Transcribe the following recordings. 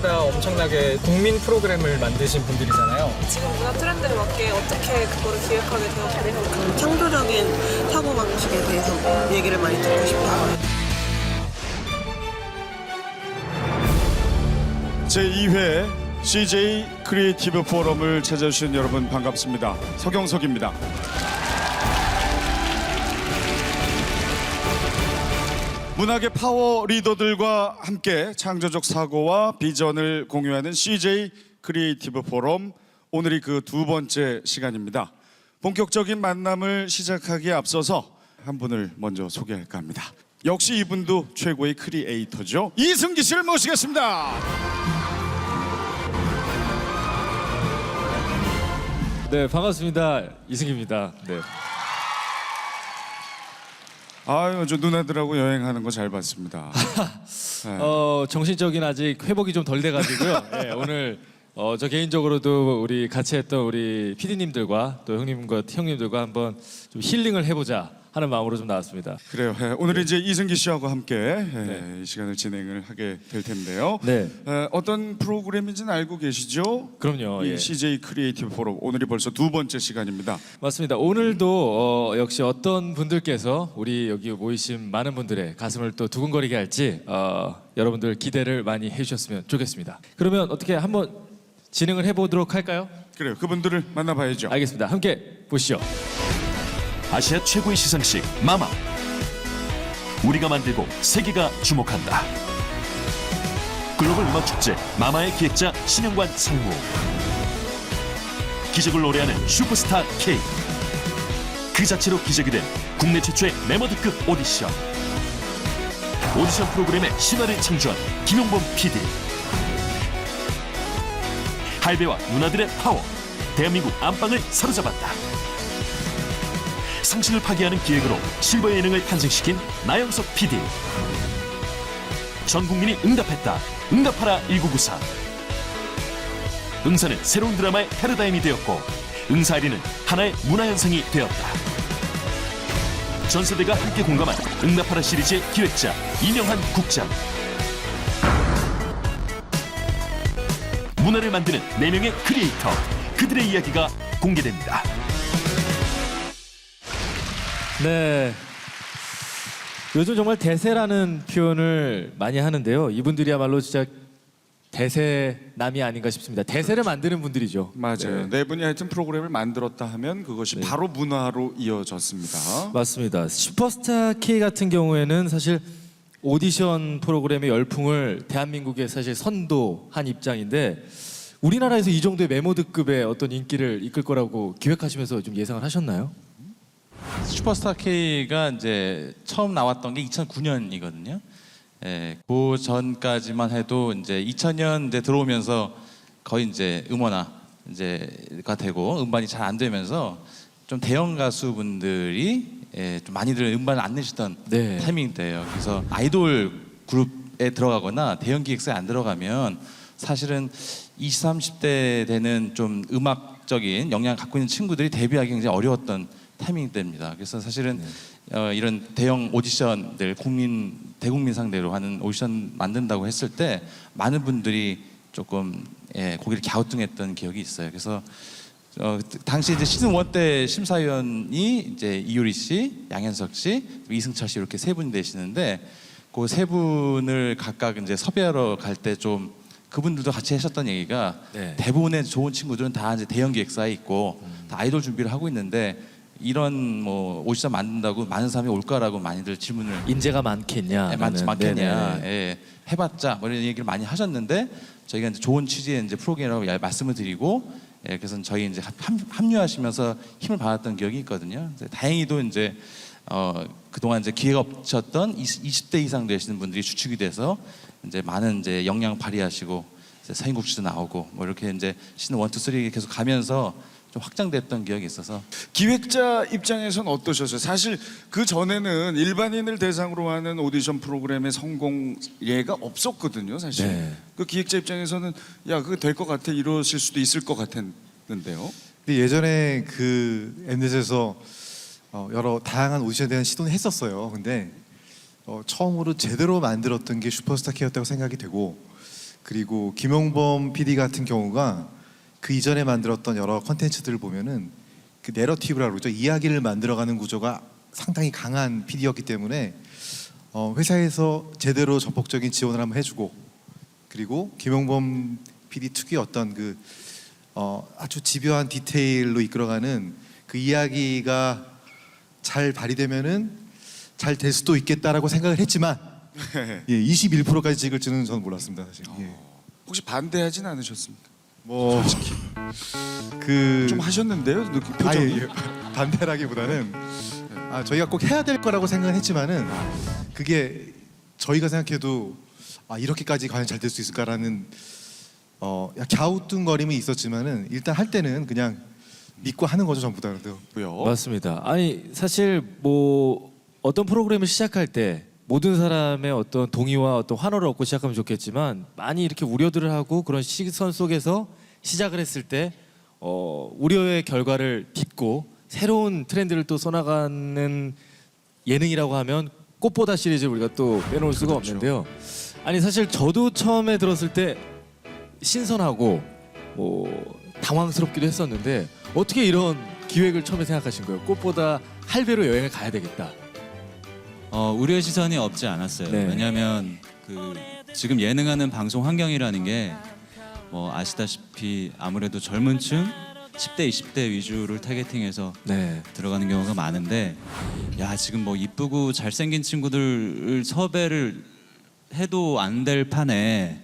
때마다 엄청나게 국민 프로그램을 만드신 분들이잖아요. 지금 문화 트렌드에 맞게 어떻게 그거를 기획하게 되었나요? 창조적인 사고방식에 대해서 얘기를 많이 듣고 싶어요. 제2회 CJ 크리에이티브 포럼을 찾아주신 여러분 반갑습니다. 서경석입니다. 문학의 파워 리더들과 함께 창조적 사고와 비전을 공유하는 CJ 크리에이티브 포럼, 오늘이 그 두 번째 시간입니다. 본격적인 만남을 시작하기에 앞서서 한 분을 먼저 소개할까 합니다. 역시 이분도 최고의 크리에이터죠. 이승기 씨를 모시겠습니다. 네, 반갑습니다. 이승기입니다. 네. 아유, 저 누나들하고 여행하는 거 잘 봤습니다. 네. 정신적인 아직 회복이 좀 덜 돼가지고요. 네, 오늘 저 개인적으로도 우리 같이 했던 우리 PD님들과 또 형님들과 한번 좀 힐링을 해보자 하는 마음으로 좀 나왔습니다. 그래요. 예, 오늘 이제 이승기 씨하고 함께 이 시간을 진행을 하게 될 텐데요. 네. 어떤 프로그램인지는 알고 계시죠? 그럼요. 이 예. CJ 크리에이티브 포럼, 오늘이 벌써 두 번째 시간입니다. 맞습니다. 오늘도 역시 어떤 분들께서 우리 여기 모이신 많은 분들의 가슴을 또 두근거리게 할지 여러분들 기대를 많이 해주셨으면 좋겠습니다. 그러면 어떻게 한번 진행을 해보도록 할까요? 그래요. 그분들을 만나봐야죠. 알겠습니다. 함께 보시죠. 아시아 최고의 시상식 마마. 우리가 만들고 세계가 주목한다. 글로벌 음악 축제 마마의 기획자 신영관 상무. 기적을 노래하는 슈퍼스타 K. 그 자체로 기적이 된 국내 최초의 메모드급 오디션. 오디션 프로그램의 신화를 창조한 김용범 PD. 할배와 누나들의 파워. 대한민국 안방을 사로잡았다. 상식을 파괴하는 기획으로 실버 예능을 탄생시킨 나영석 PD. 전 국민이 응답했다. 응답하라 1994. 응사는 새로운 드라마의 패러다임이 되었고, 응사리는 하나의 문화현상이 되었다. 전 세대가 함께 공감한 응답하라 시리즈의 기획자 이명한 국장. 문화를 만드는 4명의 크리에이터, 그들의 이야기가 공개됩니다. 네. 요즘 정말 대세라는 표현을 많이 하는데요. 이분들이야말로 진짜 대세남이 아닌가 싶습니다. 대세를 만드는 분들이죠. 맞아요. 네 분이 하여튼 프로그램을 만들었다 하면 그것이 바로 문화로 이어졌습니다. 맞습니다. 슈퍼스타 K 같은 경우에는 사실 오디션 프로그램의 열풍을 대한민국에 사실 선도한 입장인데, 우리나라에서 이 정도의 메모드급의 어떤 인기를 이끌 거라고 기획하시면서 좀 예상을 하셨나요? 슈퍼스타 K가 이제 처음 나왔던 게 2009년이거든요. 예, 그 전까지만 해도 이제 2000년 이제 들어오면서 거의 이제 음원화 이제가 되고 음반이 잘 안 되면서 좀 대형 가수분들이 좀 많이들 음반을 안 내시던 네. 타이밍 때예요. 그래서 아이돌 그룹에 들어가거나 대형 기획사에 안 들어가면 사실은 20, 30대 되는 좀 음악적인 역량을 갖고 있는 친구들이 데뷔하기 굉장히 어려웠던 타이밍 때입니다. 그래서 사실은 이런 대형 오디션들, 대국민 상대로 하는 오디션 만든다고 했을 때 많은 분들이 조금 고개를 갸우뚱했던 기억이 있어요. 그래서 당시 이제 시즌 1 때 심사위원이 이제 이효리 씨, 양현석 씨, 이승철 씨 이렇게 세 분이 되시는데, 그 세 분을 각각 이제 섭외하러 갈 때 좀 그분들도 같이 하셨던 얘기가, 네. 대부분의 좋은 친구들은 다 이제 대형 기획사에 있고 다 아이돌 준비를 하고 있는데, 이런 뭐 오디션 만든다고 많은 사람이 올까라고 많이들 질문을 인재가 많겠냐? 많겠냐, 네네. 예, 해봤자 뭐 이런 얘기를 많이 하셨는데, 저희가 이제 좋은 취지의 이제 프로그램이라고 말씀을 드리고, 그래서 저희 이제 합류하시면서 힘을 받았던 기억이 있거든요. 다행히도 이제 그동안 이제 기회가 없었던 20대 이상 되시는 분들이 주축이 돼서 이제 많은 이제 역량 발휘하시고, 서인국 씨도 나오고 뭐 이렇게 이제 시즌 1, 2, 3 계속 가면서 좀 확장됐던 기억이 있어서. 기획자 입장에서는 어떠셨어요? 사실 그 전에는 일반인을 대상으로 하는 오디션 프로그램의 성공 예가 없었거든요, 사실. 네. 그 기획자 입장에서는 야, 그거 될 것 같아, 이러실 수도 있을 것 같았는데요. 근데 예전에 그, 엠넷에서 여러 다양한 오디션에 대한 시도는 했었어요. 근데 처음으로 제대로 만들었던 게 슈퍼스타 K였다고 생각이 되고, 그리고 김용범 PD 같은 경우가 그 이전에 만들었던 여러 컨텐츠들을 보면은 그 내러티브라고 그러죠. 이야기를 만들어가는 구조가 상당히 강한 PD였기 때문에 회사에서 제대로 전폭적인 지원을 한번 해주고, 그리고 김용범 PD 특유의 어떤 그 아주 집요한 디테일로 이끌어가는 그 이야기가 잘 발휘되면은 잘 될 수도 있겠다라고 생각을 했지만 예, 21%까지 찍을 줄은 저는 몰랐습니다, 사실. 예. 혹시 반대하진 않으셨습니까? 뭐 그 좀 하셨는데요, 느낌 표정이. 반대라기보다는 저희가 꼭 해야 될 거라고 생각은 했지만은 그게 저희가 생각해도 이렇게까지 과연 잘 될 수 있을까라는 갸우뚱거림이 있었지만은 일단 할 때는 그냥 믿고 하는 거죠, 전부 다. 고요. 맞습니다. 아니 사실 뭐 어떤 프로그램을 시작할 때 모든 사람의 어떤 동의와 어떤 환호를 얻고 시작하면 좋겠지만, 많이 이렇게 우려들을 하고 그런 시선 속에서 시작을 했을 때 우려의 결과를 딛고 새로운 트렌드를 또 써나가는 예능이라고 하면 꽃보다 시리즈를 우리가 또 빼놓을 수가 없는데요. 아니 사실 저도 처음에 들었을 때 신선하고 뭐 당황스럽기도 했었는데, 어떻게 이런 기획을 처음에 생각하신 거예요? 꽃보다 할배로 여행을 가야 되겠다. 우려의 시선이 없지 않았어요. 네. 왜냐하면 그 지금 예능하는 방송 환경이라는 게 뭐 아시다시피 아무래도 젊은층 10대, 20대 위주를 타겟팅해서 네. 들어가는 경우가 많은데, 야 지금 뭐 이쁘고 잘생긴 친구들을 섭외를 해도 안 될 판에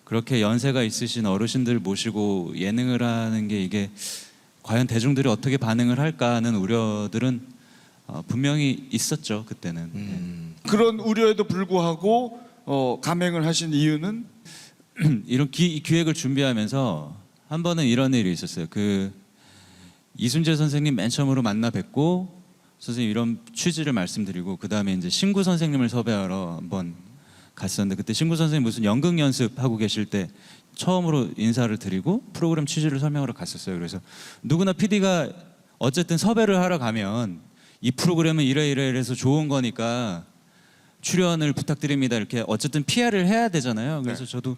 그렇게 연세가 있으신 어르신들 모시고 예능을 하는 게 이게 과연 대중들이 어떻게 반응을 할까 하는 우려들은 분명히 있었죠, 그때는. 그런 우려에도 불구하고 감행을 하신 이유는? 이런 기획을 준비하면서 한 번은 이런 일이 있었어요. 그 이순재 선생님 맨 처음으로 만나 뵙고 선생님 이런 취지를 말씀드리고, 그 다음에 이제 신구 선생님을 섭외하러 한번 갔었는데, 그때 신구 선생님 무슨 연극 연습하고 계실 때 처음으로 인사를 드리고 프로그램 취지를 설명하러 갔었어요. 그래서 누구나 PD가 어쨌든 섭외를 하러 가면 이 프로그램은 이래서 좋은 거니까 출연을 부탁드립니다, 이렇게 어쨌든 PR을 해야 되잖아요. 그래서 저도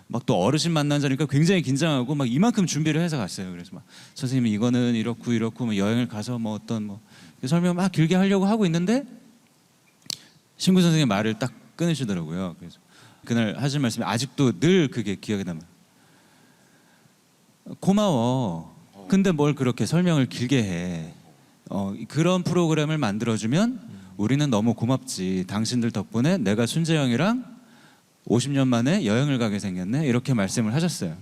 막 또 어르신 만난 자니까 굉장히 긴장하고 막 이만큼 준비를 해서 갔어요. 그래서 막 선생님 이거는 이렇고 뭐 여행을 가서 뭐 어떤 뭐 설명 막 길게 하려고 하고 있는데 신구 선생님 말을 딱 끊으시더라고요. 그래서 그날 하신 말씀이 아직도 늘 그게 기억에 남아요. 고마워. 근데 뭘 그렇게 설명을 길게 해. 그런 프로그램을 만들어주면 우리는 너무 고맙지. 당신들 덕분에 내가 순재 형이랑 50년 만에 여행을 가게 생겼네. 이렇게 말씀을 하셨어요.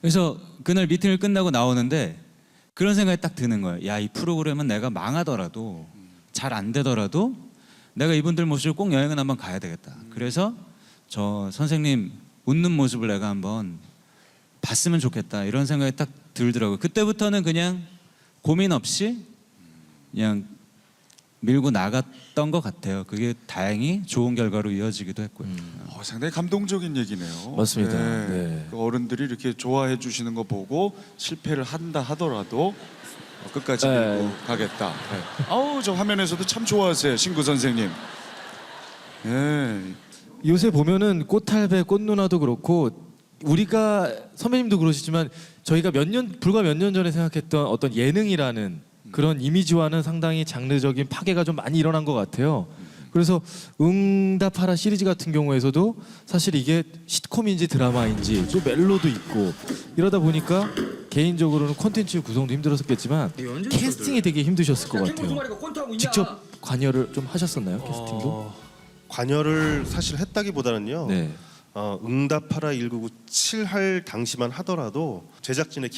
그래서 그날 미팅을 끝나고 나오는데 그런 생각이 딱 드는 거예요. 야, 이 프로그램은 내가 망하더라도 잘 안 되더라도 내가 이분들 모시고 꼭 여행은 한번 가야 되겠다. 그래서 저 선생님 웃는 모습을 내가 한번 봤으면 좋겠다. 이런 생각이 딱 들더라고요. 그때부터는 그냥 고민 없이 그냥 밀고 나갔던 것 같아요. 그게 다행히 좋은 결과로 이어지기도 했고요. 상당히 감동적인 얘기네요. 맞습니다. 네. 그 어른들이 이렇게 좋아해 주시는 거 보고 실패를 한다 하더라도 끝까지 네. 밀고 가겠다. 아우, 저 화면에서도 참 좋아하세요, 신구 선생님. 요새 보면은 꽃할배, 꽃누나도 그렇고, 우리가 선배님도 그러시지만 저희가 불과 몇 년 전에 생각했던 어떤 예능이라는 그런 이미지와는 상당히 장르적인 파괴가 좀 많이 일어난 것 같아요. 그래서 응답하라 시리즈 같은 경우에서도 사실 이게 시트콤인지 드라마인지 또 멜로도 있고 이러다 보니까 개인적으로는 콘텐츠 구성도 힘들었겠지만 캐스팅이 되게 힘드셨을 것 같아요. 직접 관여를 좀 하셨었나요, 캐스팅도? 관여를 사실 했다기보다는요. 네. 응답하라 1997 할 당시만 하더라도 제작진의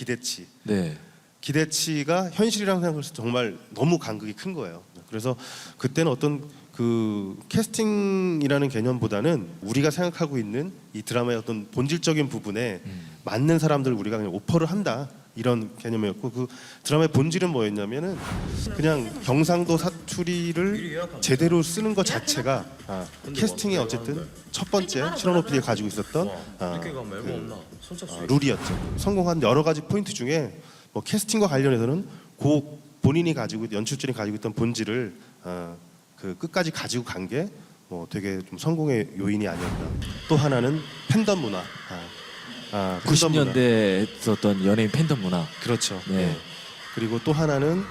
기대치가 현실이랑 생각해서 정말 너무 간극이 큰 거예요. 그래서 그때는 어떤 그 캐스팅이라는 개념보다는 우리가 생각하고 있는 이 드라마의 어떤 본질적인 부분에 맞는 사람들을 우리가 그냥 오퍼를 한다, 이런 개념이었고, 그 드라마의 본질은 뭐였냐면은 그냥 경상도 사투리를 제대로 쓰는 것 자체가 캐스팅의 어쨌든 첫 번째 신원호 PD가 가지고 있었던 룰이었죠. 성공한 여러 가지 포인트 중에 뭐 캐스팅과 관련해서는 본인이 가지고 연출진이 가지고 있던 본질을 그 끝까지 가지고 간 게 되게 좀 성공의 요인이 아니었나. 또 하나는 팬덤 문화. 팬덤 문화. 90년대에 했었던 연예인 팬덤 문화. 그렇죠. 네. 네. 그리고 또 하나는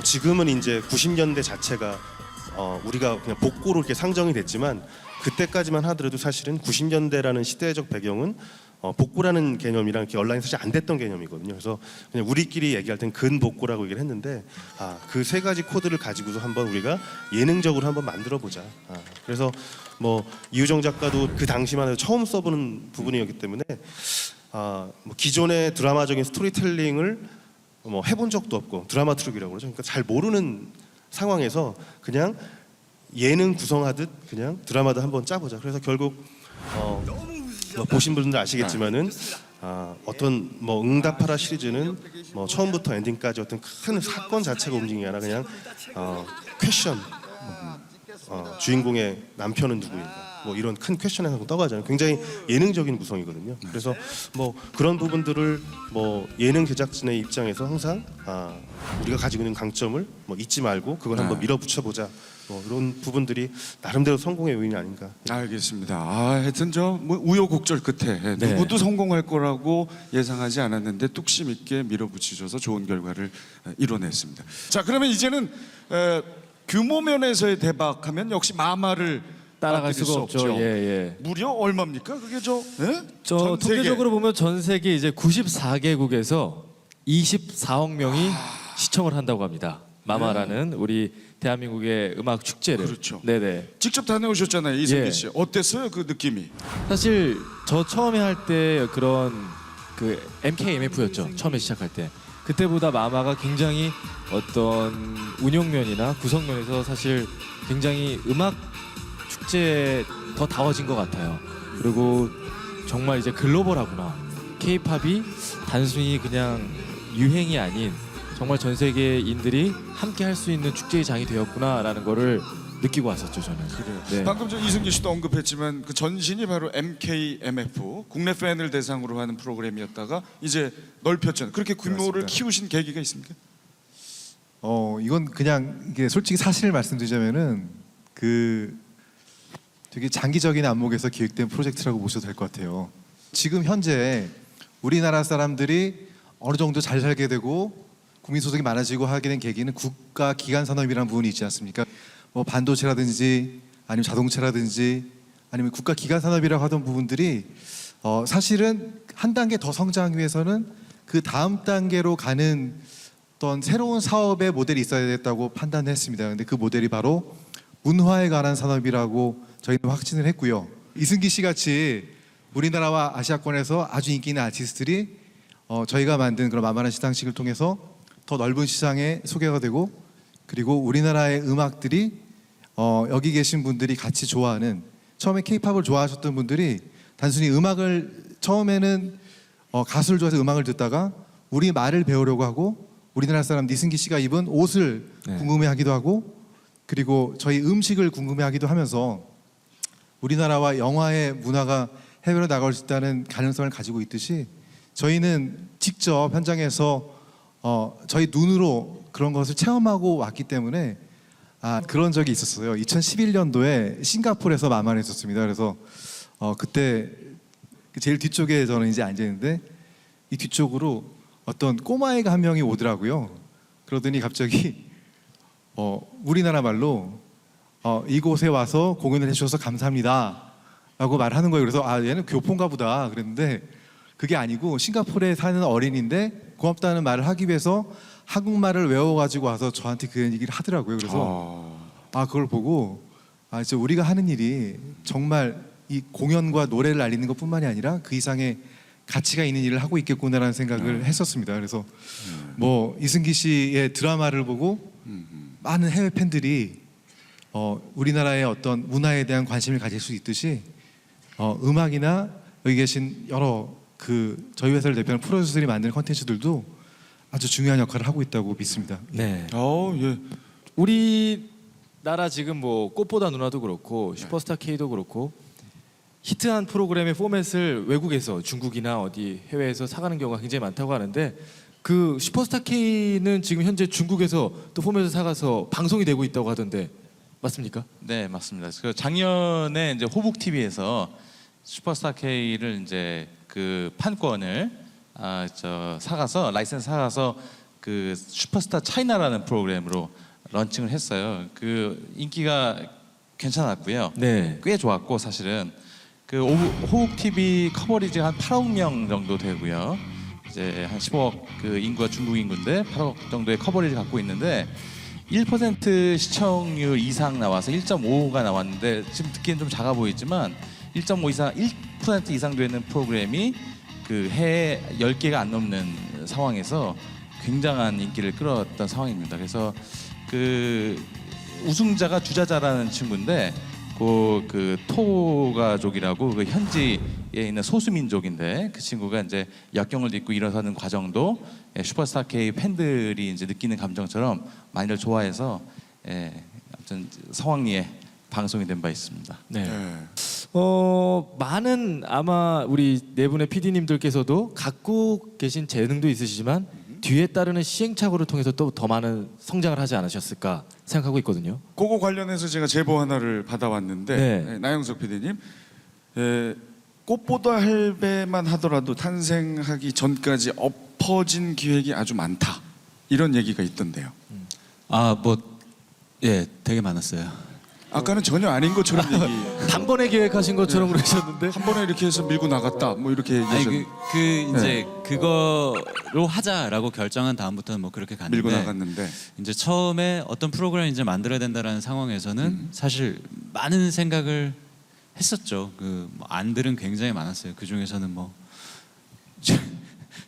지금은 이제 90년대 자체가 우리가 그냥 복고로 이렇게 상정이 됐지만 그때까지만 하더라도 사실은 90년대라는 시대적 배경은 복고라는 개념이랑 이렇게 얼라인이 사실 안 됐던 개념이거든요. 그래서 그냥 우리끼리 얘기할 땐 근복고라고 얘기를 했는데 그 세 가지 코드를 가지고서 한번 우리가 예능적으로 한번 만들어 보자. 그래서 뭐 이유정 작가도 그 당시만 해도 처음 써보는 부분이었기 때문에 뭐 기존의 드라마적인 스토리텔링을 뭐 해본 적도 없고 드라마트룩이라고 그러죠. 그러니까 잘 모르는 상황에서 그냥 예능 구성하듯 그냥 드라마도 한번 짜보자. 그래서 결국 뭐 보신 분들 아시겠지만은 어떤 뭐 응답하라 시리즈는 뭐 처음부터 엔딩까지 어떤 큰 사건 자체가 움직이는 게 아니라 그냥 퀘션 주인공의 남편은 누구인가 뭐 이런 큰 퀘션에서 떠가잖아요. 굉장히 예능적인 구성이거든요. 그래서 뭐 그런 부분들을 뭐 예능 제작진의 입장에서 항상 우리가 가지고 있는 강점을 뭐 잊지 말고 그걸 한번 밀어붙여 보자. 뭐 이런 부분들이 나름대로 성공의 요인이 아닌가. 알겠습니다. 하여튼 뭐 우여곡절 끝에 네. 누구도 성공할 거라고 예상하지 않았는데 뚝심 있게 밀어붙이셔서 좋은 결과를 이뤄냈습니다. 자, 그러면 이제는 규모 면에서의 대박하면 역시 마마를 따라갈 빠뜨릴 수가 수 없죠. 예. 무려 얼마입니까? 그게 전 통계적으로 보면 전 세계 이제 94개국에서 24억 명이 시청을 한다고 합니다. 마마라는 우리 대한민국의 음악 축제를. 그렇죠. 네네. 직접 다녀오셨잖아요, 이승기 예. 씨. 어땠어요, 그 느낌이? 사실 저 처음에 할 때 그런 그 MKMF였죠. 처음에 시작할 때. 그때보다 마마가 굉장히 어떤 운영면이나 구성면에서 사실 굉장히 음악 축제에 더 다워진 것 같아요. 그리고 정말 이제 글로벌하구나. K-팝이 단순히 그냥 유행이 아닌 정말 전 세계인들이 함께 할 수 있는 축제의 장이 되었구나라는 거를 느끼고 왔었죠, 저는. 그래요. 네. 방금 전 이승기 씨도 언급했지만 그 전신이 바로 MKMF 국내 팬을 대상으로 하는 프로그램이었다가 이제 넓혔잖아요. 그렇게 규모를 그렇습니다. 키우신 계기가 있습니까? 이건 그냥 이게 솔직히 사실을 말씀드리자면은 그 되게 장기적인 안목에서 기획된 프로젝트라고 보셔도 될 것 같아요. 지금 현재 우리나라 사람들이 어느 정도 잘 살게 되고 국민 소득이 많아지고 하게 된 계기는 국가 기관 산업이라는 부분이 있지 않습니까? 뭐 반도체라든지 아니면 자동차라든지 아니면 국가 기관 산업이라고 하던 부분들이 사실은 한 단계 더 성장하기 위해서는 그 다음 단계로 가는 어떤 새로운 사업의 모델이 있어야 됐다고 판단했습니다. 근데 그 모델이 바로 문화에 관한 산업이라고 저희는 확신을 했고요. 이승기 씨 같이 우리나라와 아시아권에서 아주 인기 있는 아티스트들이 저희가 만든 그런 만만한 시상식을 통해서 더 넓은 시장에 소개가 되고 그리고 우리나라의 음악들이 여기 계신 분들이 같이 좋아하는 처음에 K-팝을 좋아하셨던 분들이 단순히 음악을 처음에는 가수를 좋아해서 음악을 듣다가 우리 말을 배우려고 하고 우리나라 사람 이승기 씨가 입은 옷을 네. 궁금해하기도 하고 그리고 저희 음식을 궁금해하기도 하면서 우리나라와 영화의 문화가 해외로 나갈 수 있다는 가능성을 가지고 있듯이 저희는 직접 현장에서 저희 눈으로 그런 것을 체험하고 왔기 때문에 그런 적이 있었어요. 2011년도에 싱가포르에서 마마를 했었습니다. 그래서 그때 제일 뒤쪽에 저는 이제 앉아 있는데 이 뒤쪽으로 어떤 꼬마애가 한 명이 오더라고요. 그러더니 갑자기 우리나라 말로 이곳에 와서 공연을 해주셔서 감사합니다 라고 말하는 거예요. 그래서 얘는 교포인가 보다 그랬는데 그게 아니고 싱가포르에 사는 어린인데 고맙다는 말을 하기 위해서 한국말을 외워가지고 와서 저한테 그 얘기를 하더라고요. 그래서 그걸 보고 진짜 우리가 하는 일이 정말 이 공연과 노래를 알리는 것뿐만이 아니라 그 이상의 가치가 있는 일을 하고 있겠구나라는 생각을 했었습니다. 그래서 뭐 이승기 씨의 드라마를 보고 많은 해외 팬들이 우리나라의 어떤 문화에 대한 관심을 가질 수 있듯이 음악이나 여기 계신 여러 저희 회사를 대표하는 프로듀서들이 만드는 컨텐츠들도 아주 중요한 역할을 하고 있다고 믿습니다. 네. 예. 우리나라 지금 뭐 꽃보다 누나도 그렇고 슈퍼스타 K도 그렇고 히트한 프로그램의 포맷을 외국에서 중국이나 어디 해외에서 사가는 경우가 굉장히 많다고 하는데 그 슈퍼스타 K는 지금 현재 중국에서 또 포맷을 사가서 방송이 되고 있다고 하던데 맞습니까? 네, 맞습니다. 그 작년에 이제 호북 TV에서 슈퍼스타 K를 이제 그 판권을 사가서 라이센스 사가서 그 슈퍼스타 차이나라는 프로그램으로 런칭을 했어요. 그 인기가 괜찮았고요. 네. 꽤 좋았고 사실은 그 호북 TV 커버리지가 한 8억 명 정도 되고요. 이제 한 15억 그 인구가 중국 인구인데 8억 정도의 커버리지 갖고 있는데 1% 시청률 이상 나와서 1.5가 나왔는데 지금 듣기엔 좀 작아 보이지만 1.5 이상 1% 이상 되는 프로그램이 그 해에 10개가 안 넘는 상황에서 굉장한 인기를 끌어왔던 상황입니다. 그래서 그 우승자가 주자자라는 친구인데 그 토가족이라고 그 현지에 있는 소수민족인데 그 친구가 이제 역경을 딛고 일어서는 과정도 슈퍼스타 K 팬들이 이제 느끼는 감정처럼 많이들 좋아해서 아무튼 성황리에 방송이 된 바 있습니다. 네. 많은 아마 우리 네 분의 PD님들께서도 갖고 계신 재능도 있으시지만 뒤에 따르는 시행착오를 통해서 또 더 많은 성장을 하지 않으셨을까 생각하고 있거든요. 그거 관련해서 제가 제보 하나를 받아왔는데 네. 나영석 PD님, 꽃보다 할배만 하더라도 탄생하기 전까지 엎어진 기획이 아주 많다 이런 얘기가 있던데요. 예, 되게 많았어요. 아까는 전혀 아닌 것처럼 얘기. 단번에 계획하신 것처럼 그러셨는데 한 번에 이렇게 해서 밀고 나갔다 뭐 이렇게 아니 얘기하셨는데 이제 그거로 하자라고 결정한 다음부터는 뭐 그렇게 갔는데 밀고 나갔는데 이제 처음에 어떤 프로그램을 이제 만들어야 된다라는 상황에서는 사실 많은 생각을 했었죠. 그 뭐 안들은 굉장히 많았어요. 그 중에서는 뭐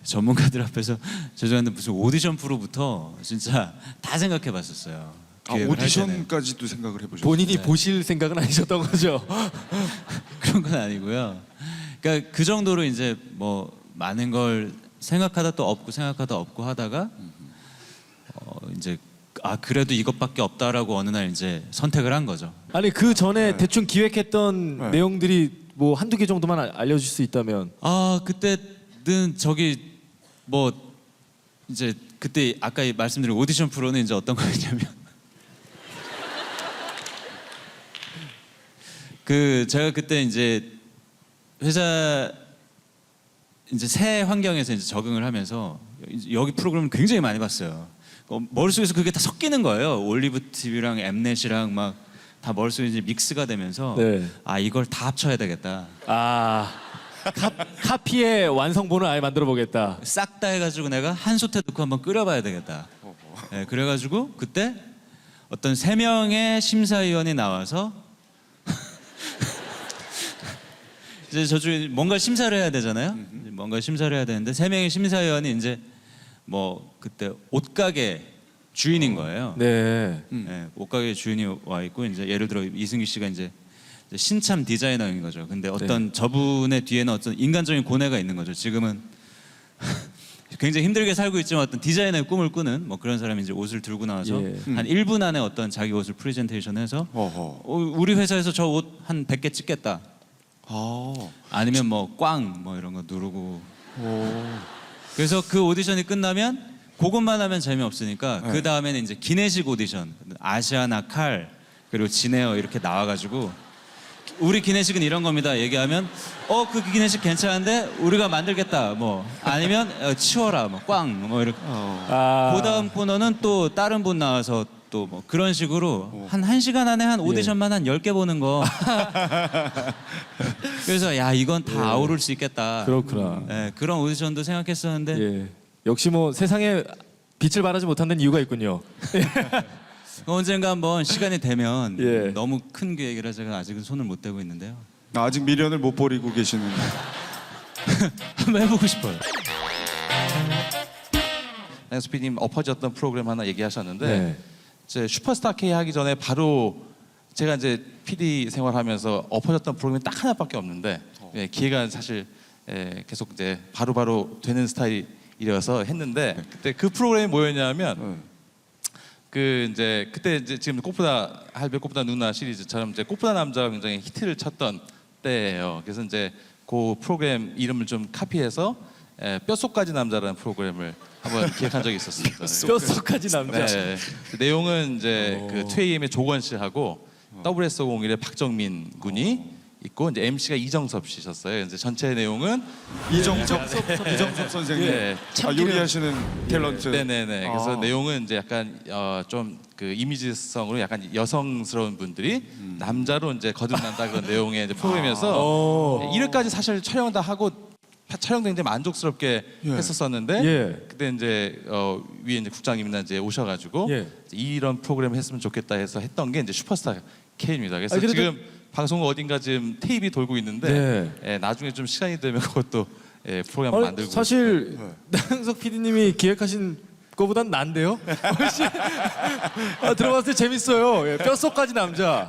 전문가들 앞에서 죄송한데 무슨 오디션 프로부터 진짜 다 생각해봤었어요. 기획을 할 때는. 오디션까지도 생각을 해보셨어요? 본인이 보실 생각은 아니셨던 거죠. 그런 건 아니고요. 그러니까 그 정도로 이제 뭐 많은 걸 생각하다 또 없고 생각하다 없고 하다가 이제 그래도 이것밖에 없다라고 어느 날 이제 선택을 한 거죠. 아니 그 전에 대충 기획했던 내용들이 뭐 한두 개 정도만 알려줄 수 있다면. 그때는 저기 뭐 이제 그때 아까 말씀드린 오디션 프로는 이제 어떤 거였냐면 그 제가 그때 이제 회사 이제 새 환경에서 이제 적응을 하면서 여기 프로그램을 굉장히 많이 봤어요. 머릿속에서 그게 다 섞이는 거예요. 올리브 TV랑 엠넷이랑 막 다 머릿속에 이제 믹스가 되면서 네. 이걸 다 합쳐야 되겠다. 카피의 완성본을 아예 만들어 보겠다. 싹 다 해가지고 내가 한 솥에 넣고 한번 끓여봐야 되겠다. 네, 그래가지고 그때 어떤 3명의 심사위원이 나와서 이제 저쪽에 뭔가 심사를 해야 되잖아요. 뭔가 심사를 해야 되는데 3명의 심사위원이 이제 뭐 그때 옷가게 주인인 거예요. 네. 네, 옷가게 주인이 와 있고 이제 예를 들어 이승기 씨가 이제 신참 디자이너인 거죠. 근데 어떤 저분의 뒤에는 어떤 인간적인 고뇌가 있는 거죠. 지금은 굉장히 힘들게 살고 있지만 어떤 디자이너의 꿈을 꾸는 뭐 그런 사람이 이제 옷을 들고 나와서 한 1분 안에 어떤 자기 옷을 프레젠테이션해서 우리 회사에서 저 옷 한 100개 찍겠다. 아니면 뭐 꽝 뭐 이런 거 누르고. 그래서 그 오디션이 끝나면 그것만 하면 재미없으니까 그 다음에는 이제 기내식 오디션, 아시아나 칼 그리고 진에어 이렇게 나와가지고 우리 기내식은 이런 겁니다. 얘기하면 그 기내식 괜찮은데 우리가 만들겠다. 뭐 아니면 치워라. 뭐 꽝 뭐 이렇게. 그 다음 코너는 또 다른 분 나와서 또 뭐 그런 식으로 한 1시간 안에 한 오디션만 한 10개 보는 거. 그래서 야 이건 다 아우를 수 있겠다. 그렇구나. 네, 그런 오디션도 생각했었는데 예. 역시 뭐 세상에 빛을 발하지 못하는 이유가 있군요. 언젠가 한번 시간이 되면 예. 너무 큰 계획이라 제가 아직은 손을 못 대고 있는데요. 아직 미련을 못 버리고 계시는데. 한번 해보고 싶어요. SP님 엎어졌던 프로그램 하나 얘기하셨는데 네. 이제 슈퍼스타 K 하기 전에 바로 제가 이제 PD 생활하면서 엎어졌던 프로그램이 딱 하나밖에 없는데 기회가 사실 계속 이제 바로바로 되는 스타일이어서 했는데 그때 그 프로그램이 뭐였냐면 그 이제 그때 이제 지금 꽃보다 할배 꽃보다 누나 시리즈처럼 이제 꽃보다 남자가 굉장히 히트를 쳤던 때예요. 그래서 이제 그 프로그램 이름을 좀 카피해서 뼈속까지 남자라는 프로그램을 한번 기획한 적이 있었습니다. 뼛속까지 남자. 네. 그 내용은 이제 그 2AM의 조건 씨하고 WS501의 박정민 군이 있고 이제 MC가 이정섭 씨셨어요. 이제 전체 내용은 이정섭 선생님. 네. 요리하시는 탤런트. 네네네. 그래서 내용은 이제 약간 좀 그 이미지성으로 약간 여성스러운 분들이 남자로 이제 거듭난다 그런 내용의 이제 프로그램이어서 1회까지 사실 촬영 다 하고 촬영된 이제 만족스럽게 했었었는데 예. 그때 이제 위에 이제 국장님이나 이제 오셔가지고 예. 이런 프로그램 했으면 좋겠다 해서 했던 게 이제 슈퍼스타 K입니다. 그래서 그래도- 지금 방송국 어딘가 지금 테이프이 돌고 있는데 예, 나중에 좀 시간이 되면 그것도 프로그램 만들고 사실 나영석 PD님이 기획하신 거보단 난데요? 훨씬 들어봤을 때 재밌어요. 예, 뼛속까지 남자.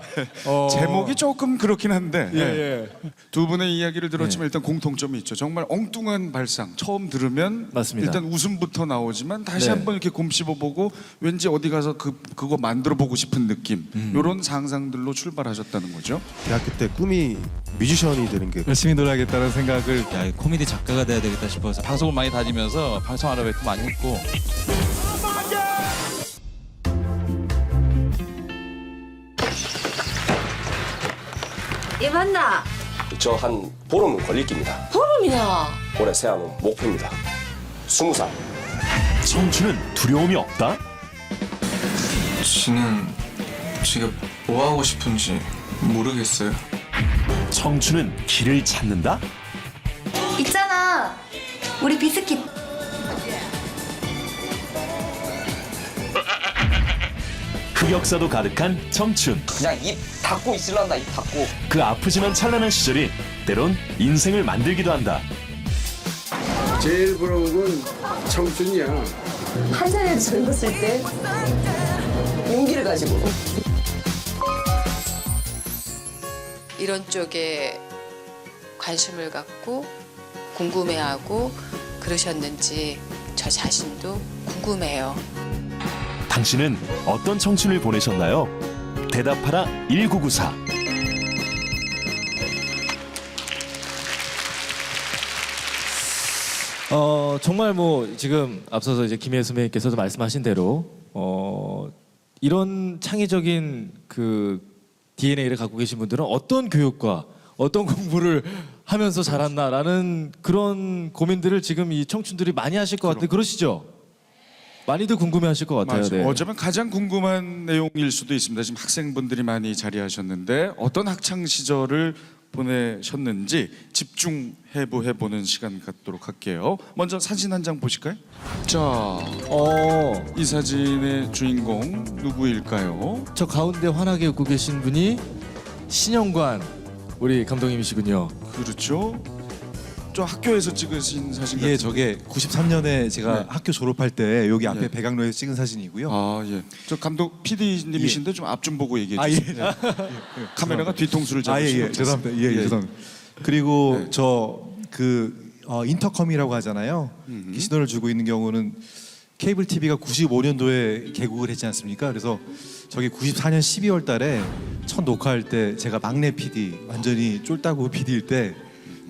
제목이 조금 그렇긴 한데 예. 두 분의 이야기를 들었지만 일단 공통점이 있죠. 정말 엉뚱한 발상. 처음 들으면 맞습니다. 일단 웃음부터 나오지만 다시 네. 한번 이렇게 곰씹어보고 왠지 어디 가서 그거 만들어보고 싶은 느낌. 이런 상상들로 출발하셨다는 거죠. 대학교 때 꿈이 뮤지션이 되는 게 열심히 놀아야겠다는 생각을 야, 코미디 작가가 돼야 되겠다 싶어서 방송을 많이 다니면서 방송 아르바이트 많이 했고 얘 맞나? 저 한 보름 걸릴 깁니다. 보름이나. 올해 새하는 목표입니다. 20살. 청춘은 두려움이 없다? 지는 지금 뭐 하고 싶은지 모르겠어요. 청춘은 길을 찾는다? 있잖아. 우리 비스킷. 흑역사도 가득한 청춘. 그냥 입 닫고 있을란다, 입 닫고. 그 아프지만 찬란한 시절이 때론 인생을 만들기도 한다. 제일 부러운 건 청춘이야. 한 살에 젊었을 때 용기를 가지고. 이런 쪽에 관심을 갖고 궁금해하고 그러셨는지 저 자신도 궁금해요. 당신은 어떤 청춘을 보내셨나요? 대답하라 1994. 정말 뭐 지금 앞서서 이제 김혜수 선배님께서도 말씀하신 대로 이런 창의적인 그 DNA를 갖고 계신 분들은 어떤 교육과 어떤 공부를 하면서 자랐나라는 그런 고민들을 지금 이 청춘들이 많이 하실 것 같은데 그러시죠? 많이들 궁금해하실 것 같아요. 맞아요. 네. 어쩌면 가장 궁금한 내용일 수도 있습니다. 지금 학생분들이 많이 자리하셨는데 어떤 학창 시절을 보내셨는지 집중해보는 시간 갖도록 할게요. 먼저 사진 한 장 보실까요? 자, 이 사진의 주인공 누구일까요? 저 가운데 환하게 웃고 계신 분이 신영관 우리 감독님이시군요. 그렇죠. 저 학교에서 찍으신 사진 같은데. 예, 저게 93년에 제가 네. 학교 졸업할 때 여기 앞에 예. 백악로에서 찍은 사진이고요. 아 예. 저 감독 PD님이신데 좀 앞 좀 보고 얘기해 주세요. 예. 카메라가 뒤통수를 잡으시고. 죄송합니다. 예, 죄송합니다. 그리고 저 그 인터컴이라고 하잖아요. 신호를 주고 있는 경우는 케이블 TV가 95년도에 개국을 했지 않습니까? 그래서 저기 94년 12월 달에 첫 녹화할 때 제가 막내 PD, 완전히 쫄따구 PD일 때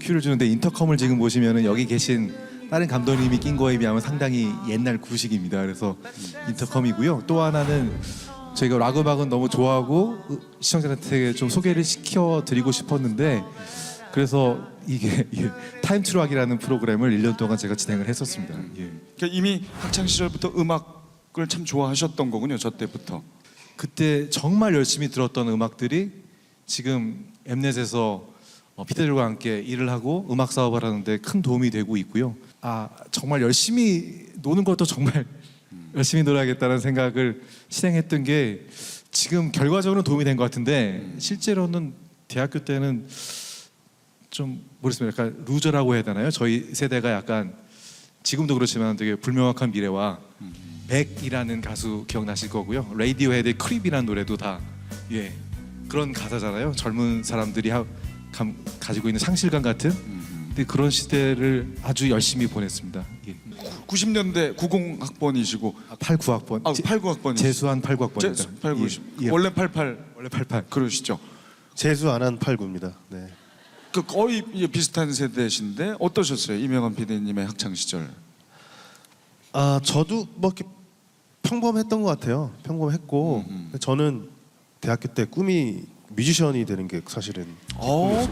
큐를 주는데 인터컴을 지금 보시면은 여기 계신 다른 감독님이 낀 거에 비하면 상당히 옛날 구식입니다. 그래서 인터컴이고요. 또 하나는 저희가 락 음악은 너무 좋아하고 시청자한테 좀 소개를 시켜드리고 싶었는데 그래서 이게 타임트루악이라는 프로그램을 1년 동안 제가 진행을 했었습니다. 예. 그러니까 이미 학창 시절부터 음악을 참 좋아하셨던 거군요. 저 때부터. 그때 정말 열심히 들었던 음악들이 지금 엠넷에서 피디들과 함께 일을 하고 음악 사업을 하는데 큰 도움이 되고 있고요. 아 정말 열심히 노는 것도 정말 열심히 놀아야겠다는 생각을 실행했던 게 지금 결과적으로는 도움이 된 것 같은데 실제로는 대학교 때는 좀 모르겠습니다. 약간 루저라고 해야 되나요? 저희 세대가 약간 지금도 그렇지만 되게 불명확한 미래와 백이라는 가수 기억나실 거고요. 레이디오헤드의 크립이라는 노래도 다 예, 그런 가사잖아요. 젊은 사람들이 가지고 있는 상실감 같은 근데 그런 시대를 아주 열심히 보냈습니다. 예. 90년대 90학번이시고 89학번. 89학번이 재수한 89학번입니다. 89. 예. 원래 88 원래 88. 그러시죠. 재수 안 한 89입니다. 네. 그 거의 이제 비슷한 세대신데 어떠셨어요? 이명환 PD님의 학창 시절. 아 저도 뭐 이렇게 평범했던 것 같아요. 평범했고 저는 대학교 때 꿈이 뮤지션이 되는 게 사실은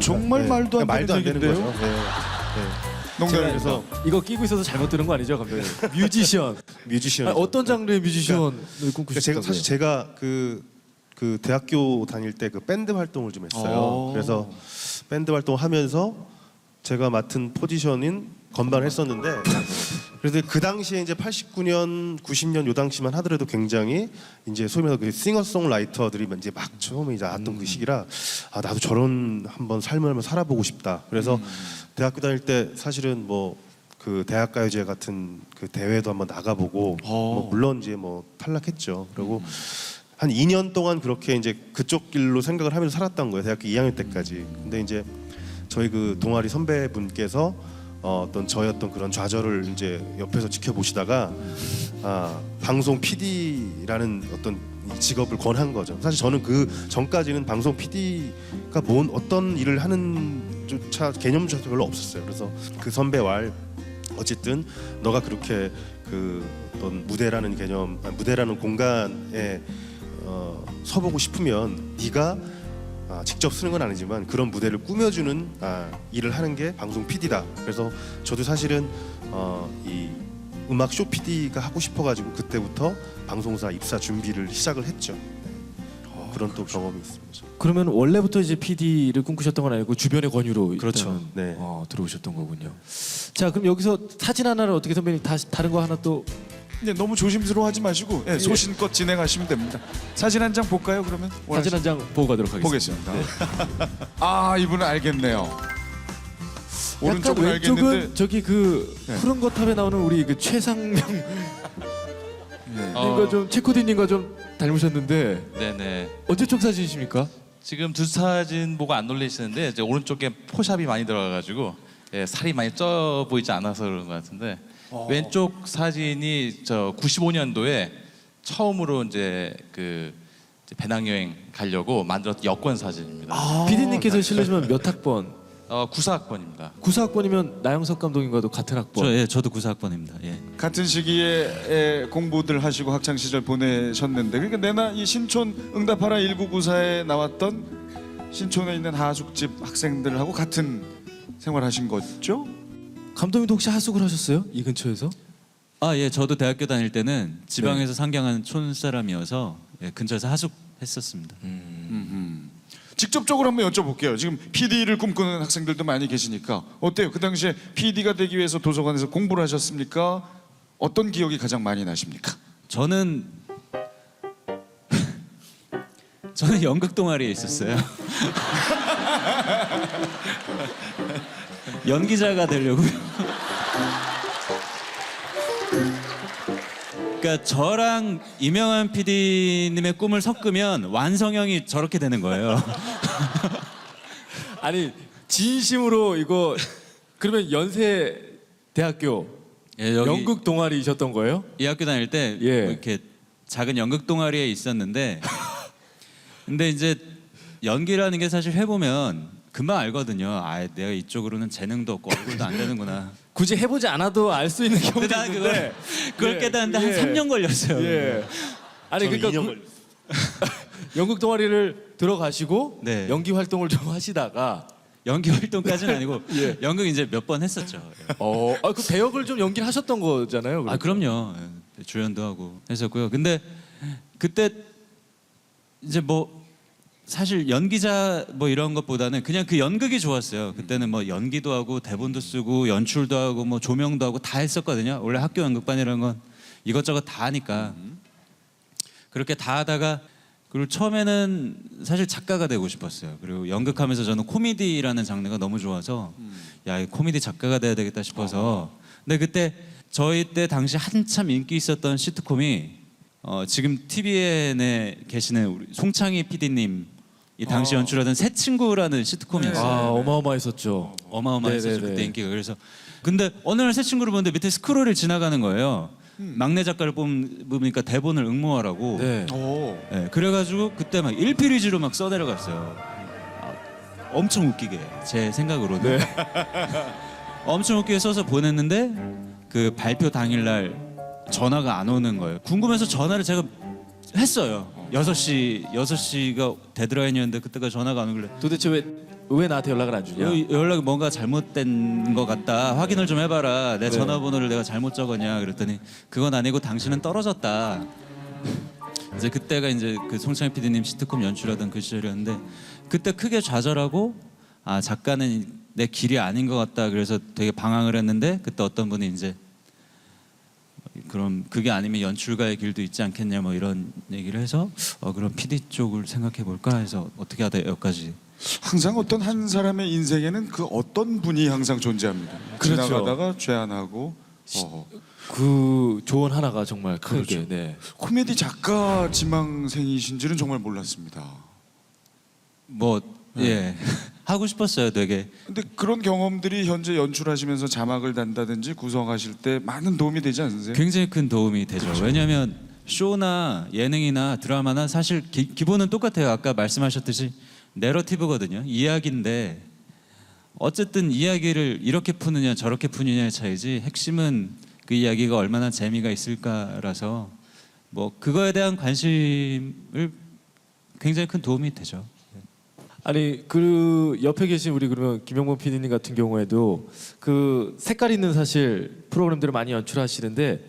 정말 네. 말도 안 말도 안 되는 되는 얘긴데요? 거죠. 네. 농담에서 이거 끼고 있어서 잘못 들은 거 아니죠, 감독님? 뮤지션. 뮤지션. 아니, 어떤 장르의 뮤지션을 꿈꾸셨다고요? 제가 사실 제가 그 대학교 다닐 때 그 밴드 활동을 좀 했어요. 그래서 밴드 활동하면서 제가 맡은 포지션인 건반을 했었는데 그래서 그 당시에 이제 89년, 90년 요 당시만 하더라도 굉장히 이제 소위 말해서 그 싱어송라이터들이 이제 막 처음에 이제 나왔던 그 시기라 아 나도 저런 한번 삶을 한번 살아보고 싶다. 그래서 대학교 다닐 때 사실은 뭐 그 대학가요제 같은 그 대회도 한번 나가보고 뭐 물론 이제 뭐 탈락했죠. 그리고 한 2년 동안 그렇게 이제 그쪽 길로 생각을 하면서 살았던 거예요. 대학교 2학년 때까지. 근데 이제 저희 그 동아리 선배분께서 어떤 저의 어떤 그런 좌절을 이제 옆에서 지켜보시다가 방송 PD라는 어떤 직업을 권한 거죠. 사실 저는 그 전까지는 방송 PD가 뭔 어떤 일을 하는 조차 개념조차 별로 없었어요. 그래서 그 선배 말 어쨌든 너가 그렇게 그 어떤 무대라는 개념, 무대라는 공간에 서보고 싶으면 네가 직접 쓰는 건 아니지만 그런 무대를 꾸며주는 일을 하는 게 방송 PD다. 그래서 저도 사실은 이 음악 쇼 PD가 하고 싶어가지고 그때부터 방송사 입사 준비를 시작을 했죠. 그런 또 경험이 있습니다. 그러면 원래부터 이제 PD를 꿈꾸셨던 건 아니고 주변의 권유로 그렇죠. 일단은, 들어오셨던 거군요. 자, 그럼 여기서 사진 하나를 어떻게 선배님 다른 거 하나 또 네, 너무 조심스러워하지 마시고 소신껏 진행하시면 됩니다. 사진 한 장 볼까요? 그러면 사진 한 장 보고 가도록 하겠습니다. 보겠습니다. 아 이분은 알겠네요. 약간 오른쪽은 왼쪽은 알겠는데 저기 그 푸른 거탑에 나오는 우리 그 최상명 님과 좀 체코디님과 좀 닮으셨는데 네네. 언제 쪽 사진이십니까? 지금 두 사진 보고 안 놀라시는데 이제 오른쪽에 포샵이 많이 들어가가지고 살이 많이 쪄 보이지 않아서 그런 것 같은데 왼쪽 사진이 저 95년도에 처음으로 이제 그 배낭여행 가려고 만들었던 여권 사진입니다. PD님께서 실례지만 몇 학번? 94학번입니다. 94학번이면 나영석 감독님과도 같은 학번. 저도 94학번입니다. 예. 같은 시기에 공부들 하시고 학창 시절 보내셨는데 그러니까 내나 이 신촌 응답하라 1994에 나왔던 신촌에 있는 하숙집 학생들하고 같은 생활하신 거죠? 감독님도 혹시 하숙을 하셨어요? 이 근처에서? 예, 저도 대학교 다닐 때는 지방에서 상경한 촌 사람이어서 근처에서 하숙했었습니다. 직접적으로 한번 여쭤볼게요. 지금 PD를 꿈꾸는 학생들도 많이 계시니까 어때요? 그 당시에 PD가 되기 위해서 도서관에서 공부를 하셨습니까? 어떤 기억이 가장 많이 나십니까? 저는 연극 동아리에 있었어요. 연기자가 되려고요. 그러니까 저랑 이명환 PD님의 꿈을 섞으면 완성형이 저렇게 되는 거예요. 아니 진심으로 이거 그러면 연세 대학교 여기 연극 동아리이셨던 거예요? 이 학교 다닐 때 뭐 이렇게 작은 연극 동아리에 있었는데 근데 이제 연기라는 게 사실 해보면 금방 알거든요. 내가 이쪽으로는 재능도 없고 얼굴도 안 되는구나. 굳이 해보지 않아도 알 수 있는 경우도 근데 나는 있는데 그걸 깨닫는데 한 3년 걸렸어요. 예. 아니 그러니까 연극 동아리를 들어가시고 연기 활동을 좀 하시다가 연기 활동까지는 아니고 연극 이제 몇 번 했었죠. 그 배역을 좀 연기를 하셨던 거잖아요. 그러니까. 그럼요. 주연도 하고 했었고요. 근데 그때 이제 뭐 사실 연기자 뭐 이런 것보다는 그냥 그 연극이 좋았어요. 그때는 뭐 연기도 하고 대본도 쓰고 연출도 하고 뭐 조명도 하고 다 했었거든요. 원래 학교 연극반이라는 건 이것저것 다 하니까 그렇게 다 하다가 그리고 처음에는 사실 작가가 되고 싶었어요. 그리고 연극하면서 저는 코미디라는 장르가 너무 좋아서 이 코미디 작가가 돼야 되겠다 싶어서 근데 그때 저희 때 당시 한참 인기 있었던 시트콤이 지금 TVN에 계시는 우리 송창희 PD님 이 당시 연출하던 새 친구라는 시트콤이었어요. 어마어마했었죠. 어마어마했었죠. 그때 인기가. 그래서 근데 어느 날 새 친구를 보는데 밑에 스크롤이 지나가는 거예요. 막내 작가를 뽑으니까 대본을 응모하라고. 그래가지고 그때 막 1페이지로 막 써내려갔어요. 엄청 웃기게 제 생각으로는 엄청 웃기게 써서 보냈는데 그 발표 당일날 전화가 안 오는 거예요. 궁금해서 전화를 제가 했어요. 6시가 데드라인이었는데 그때가 전화가 안 오길래 도대체 왜 나한테 연락을 안 주냐? 연락이 뭔가 잘못된 것 같다. 확인을 좀 해봐라. 내 네. 전화번호를 내가 잘못 적었냐 그랬더니 그건 아니고 당신은 떨어졌다. 이제 그때가 이제 그 송창희 PD님 시트콤 연출하던 그 시절이었는데 그때 크게 좌절하고 아 작가는 내 길이 아닌 것 같다. 그래서 되게 방황을 했는데 그때 어떤 분이 이제 그럼 그게 아니면 연출가의 길도 있지 않겠냐 뭐 이런 얘기를 해서 그럼 PD 쪽을 생각해 볼까 해서 어떻게 하다 여기까지. 항상 어떤 한 사람의 인생에는 그 어떤 분이 항상 존재합니다. 그렇죠. 지나가다가 죄안하고 그 조언 하나가 정말 크게. 그렇죠. 네. 코미디 작가 지망생이신지는 정말 몰랐습니다. 뭐 예. 하고 싶었어요, 되게. 근데 그런 경험들이 현재 연출하시면서 자막을 단다든지 구성하실 때 많은 도움이 되지 않으세요? 굉장히 큰 도움이 되죠. 그렇죠. 왜냐하면 쇼나 예능이나 드라마나 사실 기본은 똑같아요. 아까 말씀하셨듯이 내러티브거든요. 이야기인데 어쨌든 이야기를 이렇게 푸느냐 저렇게 푸느냐의 차이지 핵심은 그 이야기가 얼마나 재미가 있을까라서 뭐 그거에 대한 관심을 굉장히 큰 도움이 되죠. 아니 그 옆에 계신 우리 그러면 김영범 PD님 같은 경우에도 그 색깔 있는 사실 프로그램들을 많이 연출하시는데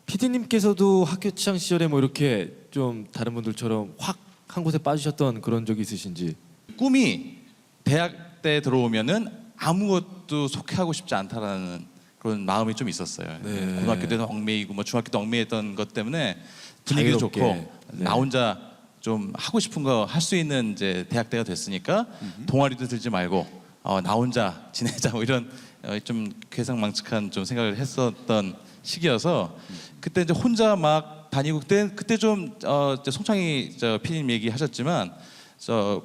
PD님께서도 학교 취향 시절에 뭐 이렇게 좀 다른 분들처럼 확 한 곳에 빠지셨던 그런 적이 있으신지? 꿈이 대학 때 들어오면은 아무것도 속해하고 싶지 않다라는 그런 마음이 좀 있었어요. 네. 고등학교 때는 얽매이고 뭐 중학교 때 얽매였던 것 때문에 분위기도 자유롭게. 좋고 네. 나 혼자 좀 하고 싶은 거 할 수 있는 이제 대학 때가 됐으니까 동아리도 들지 말고 나 혼자 지내자 뭐 이런 좀 괴상망측한 좀 생각을 했었던 시기여서 그때 이제 혼자 막 다니고 그때 좀 이제 송창희 PD님 얘기하셨지만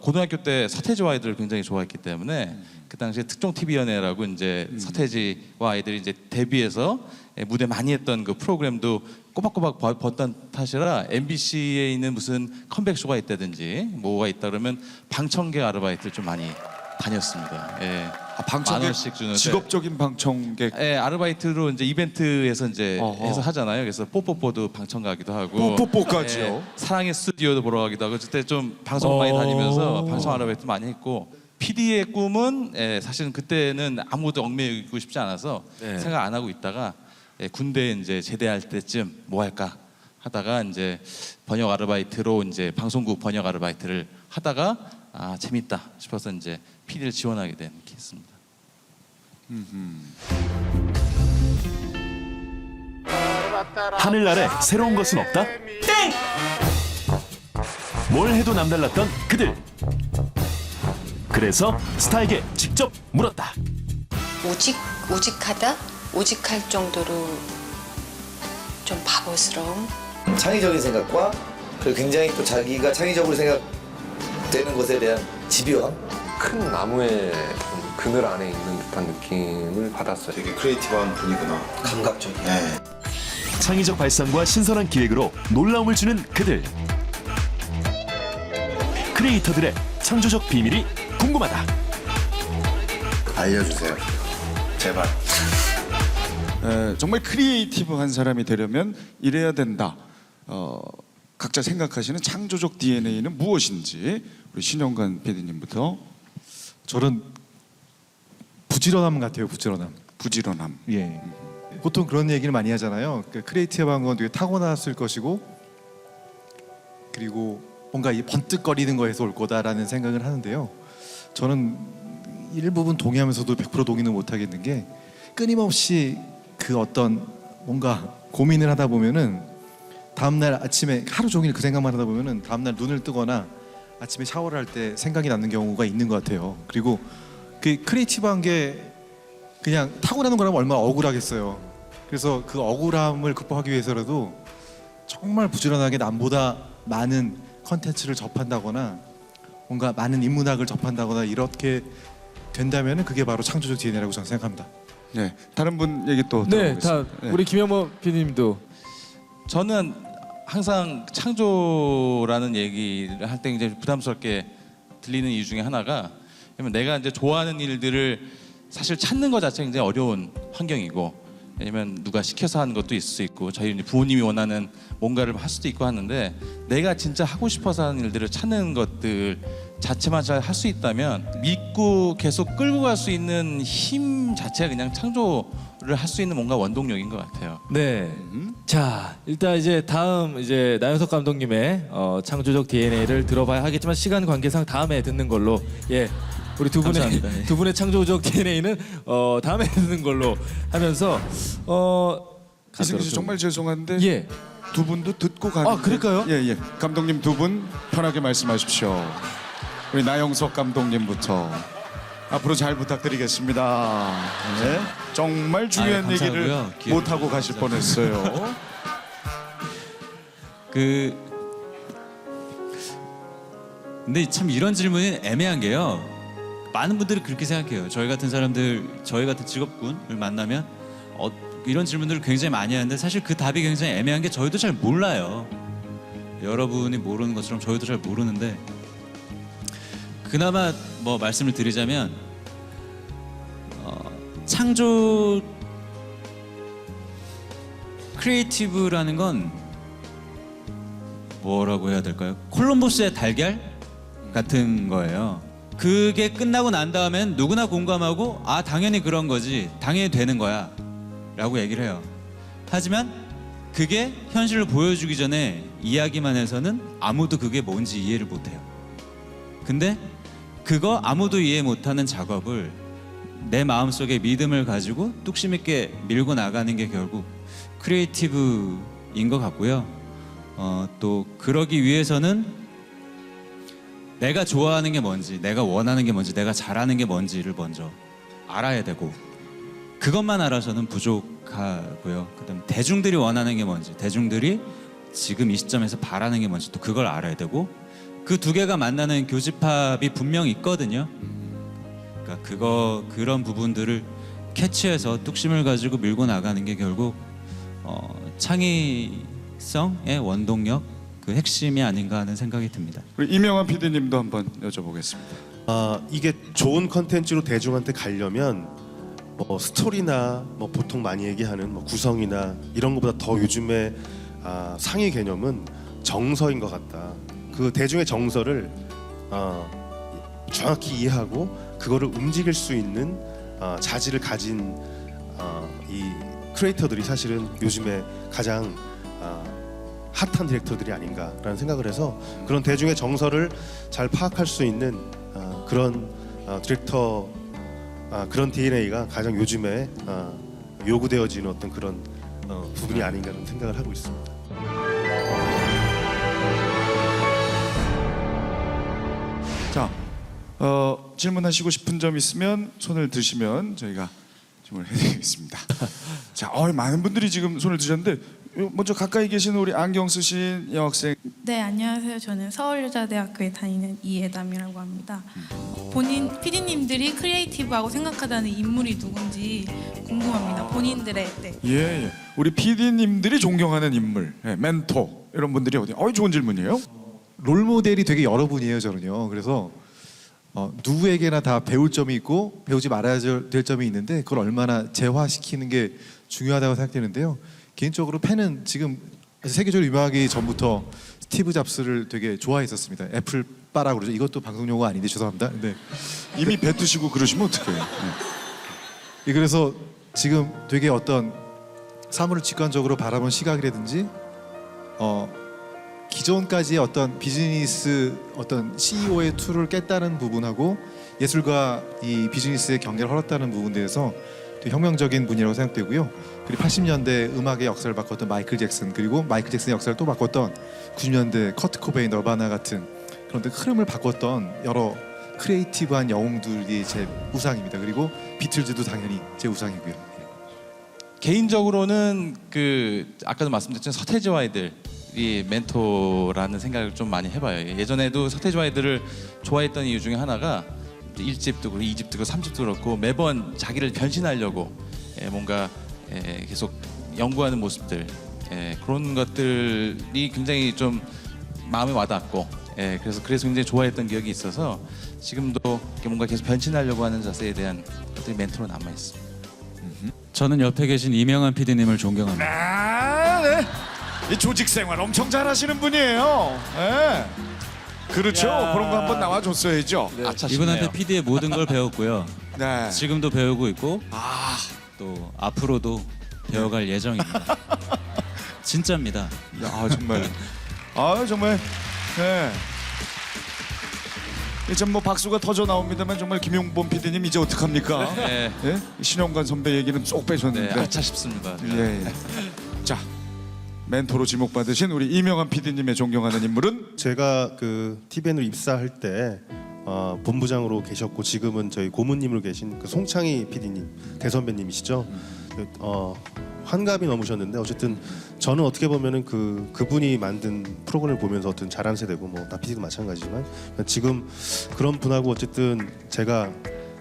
고등학교 때 서태지와 아이들을 굉장히 좋아했기 때문에 그 당시에 특종 TV연예라고 이제 서태지와 아이들이 이제 데뷔해서 무대 많이 했던 그 프로그램도 꼬박꼬박 봤던 탓이라 MBC에 있는 무슨 컴백쇼가 있다든지 뭐가 있다 그러면 방청객 아르바이트를 좀 많이 다녔습니다. 예. 만 방청객 원씩 주는데 직업적인 방청객. 예, 아르바이트로 이제 이벤트에서 이제 어허. 해서 하잖아요. 그래서 뽀뽀뽀도 방청 가기도 하고 뽀뽀뽀까지요? 예, 사랑의 스튜디오도 보러 가기도 하고 그때 좀 방송 많이 다니면서 방송 아르바이트 많이 했고 PD의 꿈은 사실은 그때는 아무것도 얽매이고 싶지 않아서 네. 생각 안 하고 있다가 군대에 이제 제대할 때쯤 뭐 할까 하다가 이제 번역 아르바이트로 이제 방송국 번역 아르바이트를 하다가 재밌다 싶어서 이제 PD를 지원하게 된 케이스입니다. 하늘 아래 새로운 것은 없다? 땡! 뭘 해도 남달랐던 그들. 그래서 스타에게 직접 물었다. 오직하다? 오직할 정도로 좀 바보스러움? 창의적인 생각과 그리고 굉장히 또 자기가 창의적으로 생각되는 것에 대한 집요함? 큰 나무의 좀 그늘 안에 있는 듯한 느낌을 받았어요. 되게 크리에이티브한 분이구나. 감각적이야. 네. 창의적 발상과 신선한 기획으로 놀라움을 주는 그들. 크리에이터들의 창조적 비밀이 궁금하다. 알려주세요. 제발. 정말 크리에이티브한 사람이 되려면 이래야 된다. 각자 생각하시는 창조적 DNA는 무엇인지 우리 신영관 PD님부터. 저는 부지런함 같아요. 부지런함. 부지런함. 예. 보통 그런 얘기를 많이 하잖아요. 그 크리에이티브한 건 되게 타고났을 것이고 그리고 뭔가 이 번뜩거리는 거에서 올 거다라는 생각을 하는데요. 저는 일부분 동의하면서도 100% 동의는 못 하겠는 게 끊임없이 그 어떤 뭔가 고민을 하다 보면은 다음날 아침에 하루 종일 그 생각만 하다 보면은 다음날 눈을 뜨거나 아침에 샤워를 할 때 생각이 나는 경우가 있는 것 같아요. 그리고 그 크리에이티브한 게 그냥 타고나는 거라면 얼마나 억울하겠어요. 그래서 그 억울함을 극복하기 위해서라도 정말 부지런하게 남보다 많은 컨텐츠를 접한다거나 뭔가 많은 인문학을 접한다거나 이렇게 된다면 그게 바로 창조적 DNA라고 저는 생각합니다. 네, 다른 분 얘기 또 네, 다 들어보겠습니다. 네. 우리 김영범 PD님도. 저는 항상 창조라는 얘기를 할 때 굉장히 부담스럽게 들리는 이유 중에 하나가 그러면 내가 이제 좋아하는 일들을 사실 찾는 것 자체가 굉장히 어려운 환경이고, 왜냐면 누가 시켜서 하는 것도 있을 수 있고 저희 이제 부모님이 원하는 뭔가를 할 수도 있고 하는데, 내가 진짜 하고 싶어서 하는 일들을 찾는 것들 자체만 잘 할 수 있다면 믿고 계속 끌고 갈 수 있는 힘 자체가 그냥 창조를 할 수 있는 뭔가 원동력인 것 같아요. 네. 자, 일단 이제 다음 이제 나영석 감독님의 창조적 DNA를 들어봐야 하겠지만 시간 관계상 다음에 듣는 걸로. 예. 우리 두 분의 감사합니다. 예. 두 분의 창조적 DNA는 다음에 듣는 걸로 하면서 이승기 씨 정말 죄송한데 예. 두 분도 듣고 가는. 아, 그럴까요? 예. 감독님 두 분 편하게 말씀하십시오. 우리 나영석 감독님부터 앞으로 잘 부탁드리겠습니다. 네. 정말 중요한 아유, 얘기를 감사하고요. 기회 못 하고 가실 뻔했어요. 근데 참 이런 질문이 애매한 게요. 많은 분들이 그렇게 생각해요. 저희 같은 사람들, 저희 같은 직업군을 만나면 이런 질문들을 굉장히 많이 하는데, 사실 그 답이 굉장히 애매한 게 저희도 잘 몰라요. 여러분이 모르는 것처럼 저희도 잘 모르는데, 그나마 뭐 말씀을 드리자면 창조 크리에이티브라는 건 뭐라고 해야 될까요? 콜럼버스의 달걀 같은 거예요. 그게 끝나고 난 다음엔 누구나 공감하고 아 당연히 그런 거지, 당연히 되는 거야 라고 얘기를 해요. 하지만 그게 현실로 보여주기 전에 이야기만 해서는 아무도 그게 뭔지 이해를 못해요. 근데 그거 아무도 이해 못하는 작업을 내 마음속에 믿음을 가지고 뚝심 있게 밀고 나가는 게 결국 크리에이티브인 것 같고요. 또 그러기 위해서는 내가 좋아하는 게 뭔지, 내가 원하는 게 뭔지, 내가 잘하는 게 뭔지를 먼저 알아야 되고, 그것만 알아서는 부족하고요. 그다음 대중들이 원하는 게 뭔지, 대중들이 지금 이 시점에서 바라는 게 뭔지 또 그걸 알아야 되고, 그 두 개가 만나는 교집합이 분명히 있거든요. 그러니까 그런 부분들을 캐치해서 뚝심을 가지고 밀고 나가는 게 결국 창의성의 원동력, 그 핵심이 아닌가 하는 생각이 듭니다. 우리 이명환 PD님도 한번 여쭤보겠습니다. 이게 좋은 컨텐츠로 대중한테 가려면 스토리나 보통 많이 얘기하는 구성이나 이런 것보다 더 요즘에 상위 개념은 정서인 것 같다. 그 대중의 정서를 정확히 이해하고 그거를 움직일 수 있는 자질을 가진 이 크리에이터들이 사실은 요즘에 가장 핫한 디렉터들이 아닌가라는 생각을 해서, 그런 대중의 정서를 잘 파악할 수 있는 그런 디렉터, 그런 DNA가 가장 요즘에 요구되어지는 어떤 그런 부분이 아닌가라는 생각을 하고 있습니다. 자, 질문하시고 싶은 점 있으면 손을 드시면 저희가 질문을 해드리겠습니다. 자, 많은 분들이 지금 손을 드셨는데 먼저 가까이 계신 우리 안경 쓰신 여학생. 네, 안녕하세요. 저는 서울여자대학교에 다니는 이예담이라고 합니다. 본인 PD님들이 크리에이티브하고 생각하다는 인물이 누군지 궁금합니다. 본인들의. 네. 예. 우리 PD님들이 존경하는 인물, 멘토 이런 분들이 어디? 좋은 질문이에요. 롤 모델이 되게 여러 분이에요, 저는요. 그래서 누구에게나 다 배울 점이 있고 배우지 말아야 될 점이 있는데, 그걸 얼마나 재화시키는 게 중요하다고 생각되는데요. 개인적으로 팬은 지금 세계적으로 유명하기 전부터 스티브 잡스를 되게 좋아했었습니다. 애플 바라고 그러죠. 이것도 방송 용어 아닌데 죄송합니다. 근데 이미 뱉으시고 그러시면 어떡해요. 그래서 지금 되게 어떤 사물을 직관적으로 바라본 시각이라든지 기존까지의 어떤 비즈니스 어떤 CEO의 툴을 깼다는 부분하고 예술과 이 비즈니스의 경계를 헐었다는 부분에 대해서 되게 혁명적인 분이라고 생각되고요. 그리고 80년대 음악의 역사를 바꿨던 마이클 잭슨, 그리고 마이클 잭슨의 역사를 또 바꿨던 90년대 커트 코베인, 너바나 같은 그런 흐름을 바꿨던 여러 크리에이티브한 영웅들이 제 우상입니다. 그리고 비틀즈도 당연히 제 우상이고요. 개인적으로는 아까도 말씀드렸지만 서태지와 아이들이 멘토라는 생각을 좀 많이 해봐요. 예전에도 서태지와 아이들을 좋아했던 이유 중에 하나가 1집도 그렇고 2집도 그렇고 3집도 그렇고 매번 자기를 변신하려고 뭔가 계속 연구하는 모습들, 그런 것들이 굉장히 좀 마음에 와닿았고, 예, 그래서 굉장히 좋아했던 기억이 있어서 지금도 이렇게 뭔가 계속 변신하려고 하는 자세에 대한 어떤 멘토로 남아 있습니다. 저는 옆에 계신 이명환 PD님을 존경합니다. 아, 네. 이 조직 생활 엄청 잘하시는 분이에요. 네. 그렇죠. 그런 거 한번 나와줬어야죠. 아차 이분한테 싶네요. PD의 모든 걸 배웠고요. 네. 지금도 배우고 있고 또 앞으로도 배워갈 예정입니다. 진짜입니다. 야, 정말. 아, 정말. 네. 이제 뭐 박수가 터져 나옵니다만 정말 김용범 PD님 이제 어떡합니까? 네. 예? 신영관 선배 얘기는 쏙 빼셨는데. 네, 아차 싶습니다. 예, 예. 자, 멘토로 지목받으신 우리 이명환 PD님의 존경하는 인물은 제가 그 TVN으로 입사할 때 본부장으로 계셨고 지금은 저희 고문님으로 계신 그 송창희 PD님 대선배님이시죠. 환갑이 넘으셨는데 어쨌든 저는 어떻게 보면은 그분이 만든 프로그램을 보면서 어떤 자란 세대고 뭐 나 PD도 마찬가지지만 지금 그런 분하고 어쨌든 제가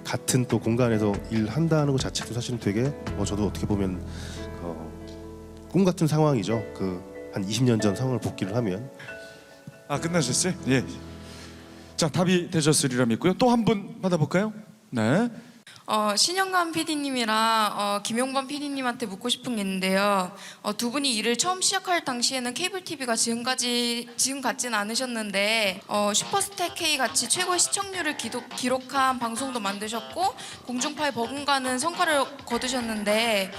같은 또 공간에서 일한다는 것 자체도 사실은 되게 저도 어떻게 보면 꿈 같은 상황이죠. 한 20년 전 상황을 복기를 하면. 아, 끝나셨어요? 예. 자, 답이 되셨으리라 믿고요. 또 한 분 받아볼까요? 네. 신영관 PD님이랑 김용범 PD님한테 묻고 싶은 게 있는데요. 두 분이 일을 처음 시작할 당시에는 케이블 TV가 지금 같지는 않으셨는데 슈퍼스타 K 같이 최고의 시청률을 기록한 방송도 만드셨고 공중파에 버금가는 성과를 거두셨는데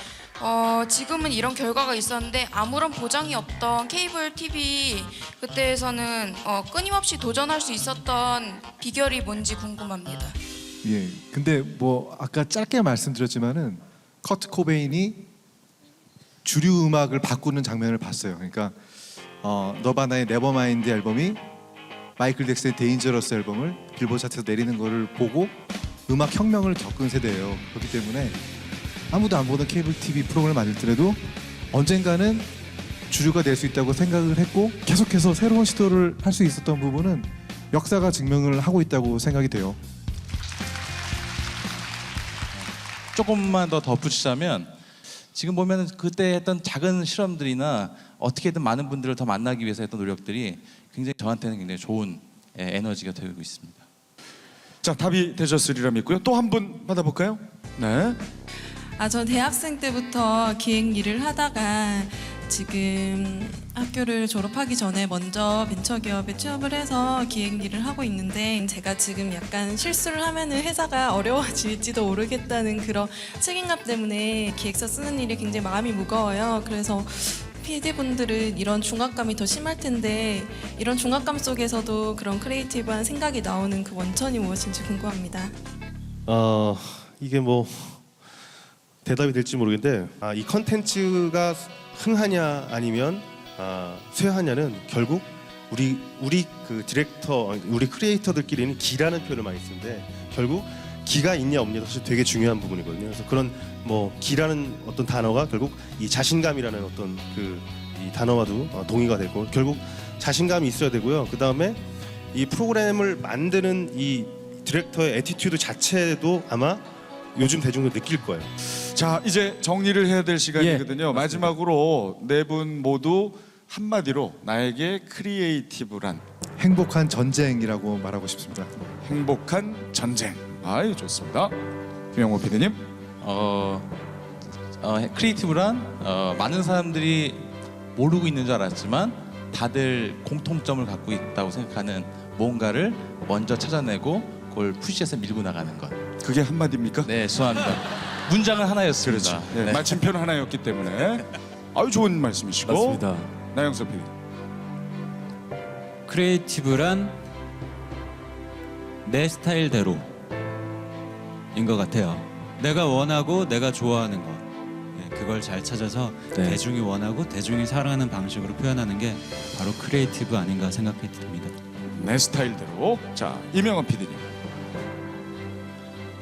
지금은 이런 결과가 있었는데 아무런 보장이 없던 케이블 TV 그때에서는 끊임없이 도전할 수 있었던 비결이 뭔지 궁금합니다. 예. 근데 뭐 아까 짧게 말씀드렸지만은 커트 코베인이 주류 음악을 바꾸는 장면을 봤어요. 그러니까 너바나의 네버마인드 앨범이 마이클 잭슨의 데인저러스 앨범을 빌보드 차트에서 내리는 거를 보고 음악 혁명을 겪은 세대예요. 그렇기 때문에 아무도 안 보던 케이블 TV 프로그램을 만들 때라도 언젠가는 주류가 될 수 있다고 생각을 했고 계속해서 새로운 시도를 할 수 있었던 부분은 역사가 증명을 하고 있다고 생각이 돼요. 조금만 더 덧붙이자면 지금 보면 그때 했던 작은 실험들이나 어떻게든 많은 분들을 더 만나기 위해서 했던 노력들이 굉장히 저한테는 굉장히 좋은 에너지가 되고 있습니다. 자, 답이 되셨으리라 믿고요. 또 한 분 받아볼까요? 네. 저 대학생 때부터 기획 일을 하다가 지금 학교를 졸업하기 전에 먼저 벤처기업에 취업을 해서 기획 일을 하고 있는데 제가 지금 약간 실수를 하면은 회사가 어려워질지도 모르겠다는 그런 책임감 때문에 기획서 쓰는 일이 굉장히 마음이 무거워요. 그래서 PD분들은 이런 중압감이 더 심할 텐데 이런 중압감 속에서도 그런 크리에이티브한 생각이 나오는 그 원천이 무엇인지 궁금합니다. 이게 뭐 대답이 될지 모르겠는데 이 컨텐츠가 흥하냐 아니면 쇠하냐는 결국 우리 그 디렉터, 우리 크리에이터들끼리는 기라는 표현을 많이 쓰는데 결국 기가 있냐 없냐도 사실 되게 중요한 부분이거든요. 그래서 그런 뭐 기라는 어떤 단어가 결국 이 자신감이라는 어떤 이 단어와도 동의가 되고 결국 자신감이 있어야 되고요. 그 다음에 이 프로그램을 만드는 이 디렉터의 애티튜드 자체도 아마 요즘 대중도 느낄 거예요. 자, 이제 정리를 해야 될 시간이거든요. 마지막으로 네 분 모두 한마디로 나에게 크리에이티브란 행복한 전쟁이라고 말하고 싶습니다. 행복한 전쟁. 아이, 좋습니다. 김영호 PD님. 크리에이티브란 많은 사람들이 모르고 있는 줄 알았지만 다들 공통점을 갖고 있다고 생각하는 뭔가를 먼저 찾아내고 그걸 푸시해서 밀고 나가는 것. 그게 한마디입니까? 네, 죄송합니다. 문장은 하나였습니다. 그렇죠. 네. 마침표는 하나였기 때문에 아주 좋은 말씀이시고. 맞습니다. 나영석 PD. 크리에이티브란 내 스타일대로인 것 같아요. 내가 원하고 내가 좋아하는 것, 그걸 잘 찾아서 대중이 원하고 대중이 사랑하는 방식으로 표현하는 게 바로 크리에이티브 아닌가 생각이 듭니다. 내 스타일대로. 자, 이명환 PD님.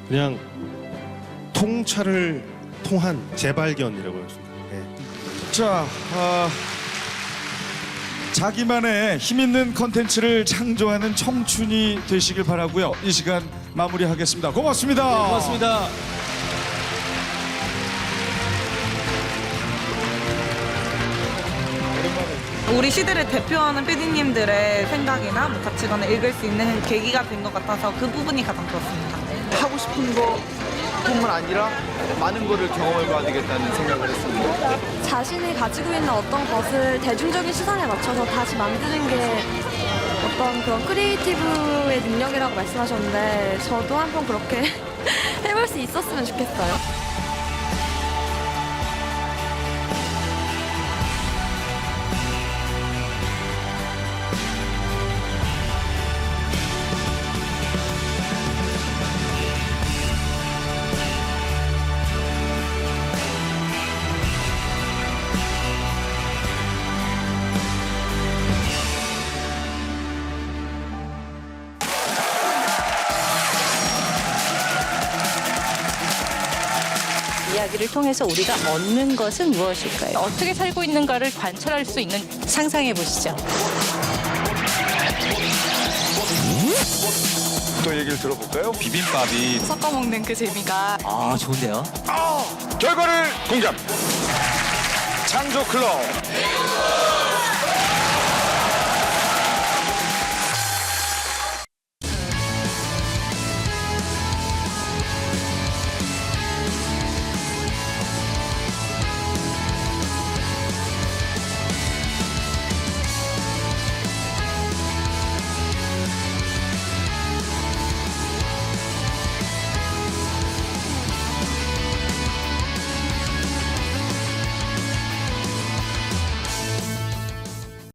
그냥 통찰을 통한 재발견이라고 했습니다. 자, 자기만의 힘있는 컨텐츠를 창조하는 청춘이 되시길 바라고요. 이 시간 마무리하겠습니다. 고맙습니다. 네, 고맙습니다. 오랜만에 우리 시대를 대표하는 PD님들의 생각이나 뭐 가치관을 읽을 수 있는 계기가 된 것 같아서 그 부분이 가장 좋았습니다. 하고 싶은 것뿐만 아니라 많은 거를 경험해봐야 되겠다는 생각을 했습니다. 자신이 가지고 있는 어떤 것을 대중적인 시선에 맞춰서 다시 만드는 게 어떤 그런 크리에이티브의 능력이라고 말씀하셨는데 저도 한번 그렇게 해볼 수 있었으면 좋겠어요. 이야기를 통해서 우리가 얻는 것은 무엇일까요? 어떻게 살고 있는가를 관찰할 수 있는 상상해 보시죠. 또 얘기를 들어볼까요? 비빔밥이 섞어 먹는 그 재미가 아 좋은데요? 결과를 공개합니다. 창조 클럽